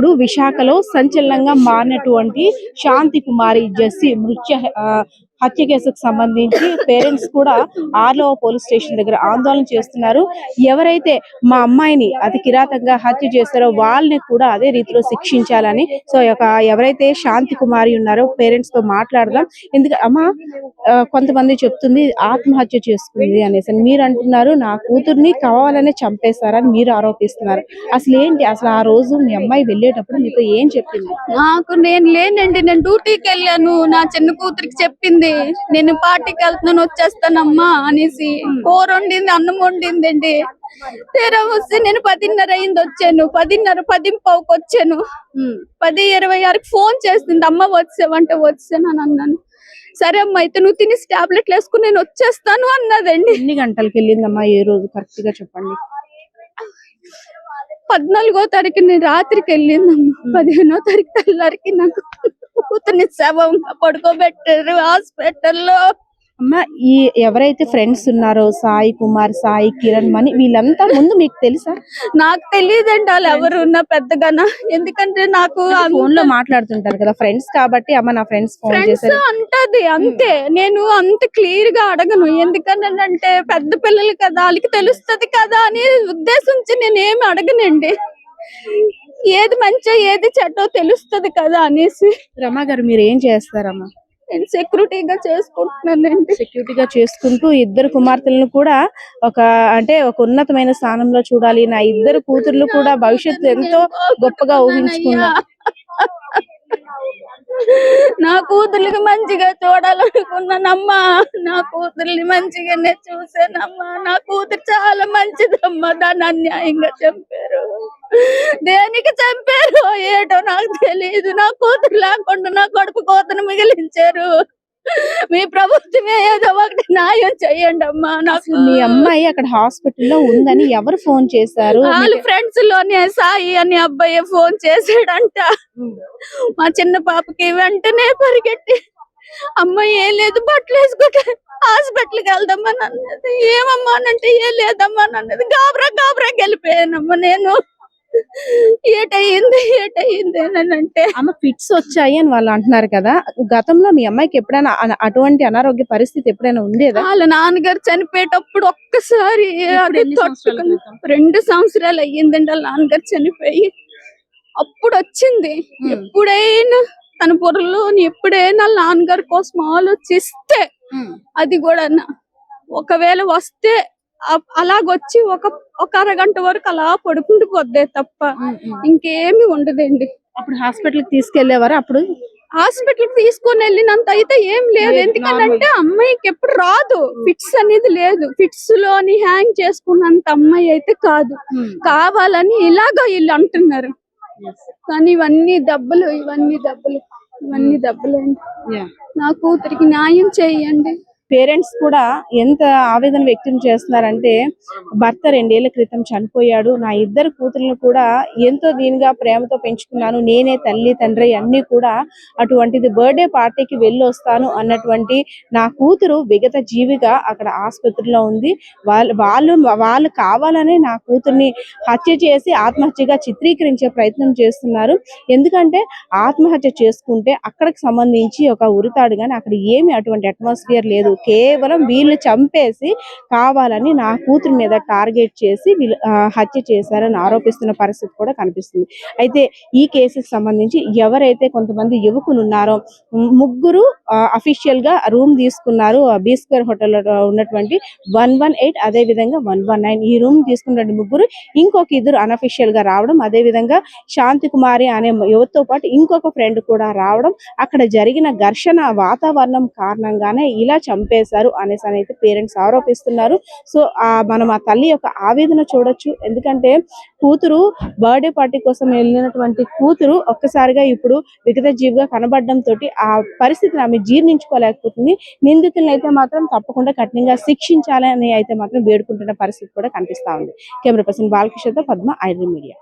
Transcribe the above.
ఇప్పుడు విశాఖలో సంచలనంగా మారినటువంటి శాంతి కుమారి జెస్సీ హత్య కేసుకు సంబంధించి పేరెంట్స్ కూడా ఆర్లో పోలీస్ స్టేషన్ దగ్గర ఆందోళన చేస్తున్నారు. ఎవరైతే మా అమ్మాయిని అతి కిరాతకంగా హత్య చేస్తారో వాళ్ళని కూడా అదే రీతిలో శిక్షించాలని సో ఎవరైతే శాంతి కుమారి ఉన్నారో పేరెంట్స్ తో మాట్లాడదాం. అమ్మా కొంతమంది చెప్తుంది ఆత్మహత్య చేసుకుంది అనేసి మీరు అంటున్నారు, నా కూతుర్ని కావాలనే చంపేశారని మీరు ఆరోపిస్తున్నారు. అసలు ఏంటి, అసలు ఆ రోజు మీ అమ్మాయి వెళ్ళేటప్పుడు మీతో ఏం చెప్పింది? నేను లేనండి, నేను డ్యూటీకి వెళ్ళాను. నా చిన్న కూతురికి చెప్పింది, నేను పార్టీకి వెళ్తున్నాను వచ్చేస్తానమ్మా అనేసి. కూర వండింది, అన్నం వండిందండి. తీరా వస్తే నేను 10:30 అయింది వచ్చాను. 10:30 వచ్చాను. 10:26కి ఫోన్ చేస్తుంది, అమ్మ వచ్చావంటే వచ్చాను అని అన్నాను. సరే అమ్మ అయితే నువ్వు తిని టాబ్లెట్లు వేసుకుని నేను వచ్చేస్తాను అన్నదండి. ఎన్ని గంటలకు వెళ్ళిందమ్మా ఏ రోజు కరెక్ట్ గా చెప్పండి? 14వ తారీఖు రాత్రికి వెళ్ళిందమ్మా. 15వ తారీఖు తెల్లారికి నాకు కూతుర్ని శవంగా పడుకోబెట్టారు హాస్పిటల్లో. అమ్మా ఈ ఎవరైతే ఫ్రెండ్స్ ఉన్నారో సాయి కుమార్, సాయి కిరణ్ మణి వీళ్ళంతా ముందు మీకు తెలుసా? నాకు తెలియదండి వాళ్ళు ఎవరు ఉన్నా పెద్దగానా. ఎందుకంటే నాకు ఫోన్ లో మాట్లాడుతుంటారు కదా ఫ్రెండ్స్ కాబట్టి, అమ్మ నా ఫ్రెండ్స్ ఫోన్ చేశారు అంటది అంతే. నేను అంత క్లియర్ గా అడగను, ఎందుకంటే పెద్ద పిల్లలు కదా వాళ్ళకి తెలుస్తది కదా అని ఉద్దేశించి నేనేమి అడగనండి. ఏది మంచో ఏది చెడ్డో తెలుస్తది కదా అనేసి. రమా గారు మీరు ఏం చేస్తారమ్మా? నేను సెక్యూరిటీగా చేసుకుంటున్నానండి. సెక్యూరిటీగా చేసుకుంటూ ఇద్దరు కుమార్తెలను కూడా ఒక ఉన్నతమైన స్థానంలో చూడాలి, నా ఇద్దరు కూతుర్లు కూడా భవిష్యత్తు ఎంతో గొప్పగా ఊహించుకున్నా, నా కూతుర్లకి మంచిగా చూడాలనుకున్నానమ్మా. నా కూతుర్ని మంచిగానే చూసానమ్మా. నా కూతురు చాలా మంచిదమ్మా. దాన్ని అన్యాయంగా చంపారు. దేనికి చంపారు ఏటో నాకు తెలియదు. నా కూతురు లేకుండా నా కడుపు కోతను మిగిలించారు. మీ ప్రభుత్వమే ఏదో ఒకటి న్యాయం చెయ్యండి అమ్మా. నాకు మీ అమ్మాయి అక్కడ హాస్పిటల్లో ఉందని ఎవరు ఫోన్ చేశారు? వాళ్ళ ఫ్రెండ్స్ లోనే సాయి అని అబ్బాయి ఫోన్ చేసాడంట. మా చిన్న పాపకి వెంటనే పరిగెట్టి అమ్మాయి ఏం లేదు బట్టలు వేసుకుంటే హాస్పిటల్కి వెళ్దామని అన్నది. ఏమమ్మా అంటే ఏం లేదమ్మా అన్నది. గాబరాకి వెళ్ళిపోయానమ్మా నేను. ఏటయింది అని అంటే అమ్మ ఫిట్స్ వచ్చాయి అని వాళ్ళు అంటున్నారు కదా. గతంలో మీ అమ్మాయికి ఎప్పుడైనా అటువంటి అనారోగ్య పరిస్థితి ఎప్పుడైనా ఉండేదా? వాళ్ళ నాన్నగారు చనిపోయేటప్పుడు ఒక్కసారి 2 సంవత్సరాలు అయ్యిందండి వాళ్ళ నాన్నగారు చనిపోయి. అప్పుడు వచ్చింది. ఎప్పుడైనా తన పొరలో ఎప్పుడైనా వాళ్ళ నాన్నగారి కోసం ఆలోచిస్తే, అది కూడా ఒకవేళ వస్తే అలాగొచ్చి ఒక అరగంట వరకు అలా పడుకుంటూ పోద్దే తప్ప ఇంకేమి ఉండదండి. అప్పుడు హాస్పిటల్ తీసుకెళ్లేవారు? అప్పుడు హాస్పిటల్ తీసుకొని వెళ్ళినంత అయితే ఏం లేదు. ఎందుకంటే అమ్మాయికి ఎప్పుడు రాదు, ఫిట్స్ అనేది లేదు. ఫిట్స్ లోని హ్యాంగ్ చేసుకున్నంత అమ్మాయి అయితే కాదు. కావాలని ఇలాగా వీళ్ళు అంటున్నారు. కానీ ఇవన్నీ దెబ్బలు అండి. నా కూతురికి న్యాయం చేయండి. పేరెంట్స్ కూడా ఎంత ఆవేదన వ్యక్తం చేస్తున్నారంటే, భర్త 2 ఏళ్ల క్రితం చనిపోయాడు, నా ఇద్దరు కూతుర్లను కూడా ఎంతో దీనిగా ప్రేమతో పెంచుకున్నాను, నేనే తల్లి తండ్రి అన్ని కూడా, అటువంటిది బర్త్డే పార్టీకి వెళ్ళి వస్తాను అన్నటువంటి నా కూతురు విగత జీవిగా అక్కడ ఆసుపత్రిలో ఉంది. వాళ్ళు కావాలనే నా కూతుర్ని హత్య చేసి ఆత్మహత్యగా చిత్రీకరించే ప్రయత్నం చేస్తున్నారు. ఎందుకంటే ఆత్మహత్య చేసుకుంటే అక్కడికి సంబంధించి ఒక ఉరితాడు కానీ అక్కడ ఏమి అటువంటి అట్మాస్ఫియర్ లేదు. కేవలం వీళ్ళు చంపేసి కావాలని నా కూతురు మీద టార్గెట్ చేసి వీళ్ళు హత్య చేశారని ఆరోపిస్తున్న పరిస్థితి కూడా కనిపిస్తుంది. అయితే ఈ కేసుకు సంబంధించి ఎవరైతే కొంతమంది యువకులు ఉన్నారో, ముగ్గురు అఫీషియల్ గా రూమ్ తీసుకున్నారు బీ స్క్వేర్ హోటల్ ఉన్నటువంటి 118 అదే విధంగా 119 ఈ రూమ్ తీసుకున్నటువంటి ముగ్గురు, ఇంకొక ఇద్దరు అనఫీషియల్ గా రావడం, అదే విధంగా శాంతి కుమారి అనే యువతతో పాటు ఇంకొక ఫ్రెండ్ కూడా రావడం, అక్కడ జరిగిన ఘర్షణ వాతావరణం కారణంగానే ఇలా చంపేశారు అనేసి అయితే పేరెంట్స్ ఆరోపిస్తున్నారు. సో మనం ఆ తల్లి యొక్క ఆవేదన చూడొచ్చు. ఎందుకంటే కూతురు బర్త్డే పార్టీ కోసం వెళ్ళినటువంటి కూతురు ఒక్కసారిగా ఇప్పుడు విగత జీవిగా కనబడడంతో ఆ పరిస్థితిని ఆమె జీర్ణించుకోలేకపోతుంది. నిందితులను అయితే మాత్రం తప్పకుండా కఠినంగా శిక్షించాలని అయితే మాత్రం వేడుకుంటున్న పరిస్థితి కూడా కనిపిస్తా ఉంది. కెమెరా పర్సన్ బాలకృష్ణతో పద్మ, ఐడ్రీ మీడియా.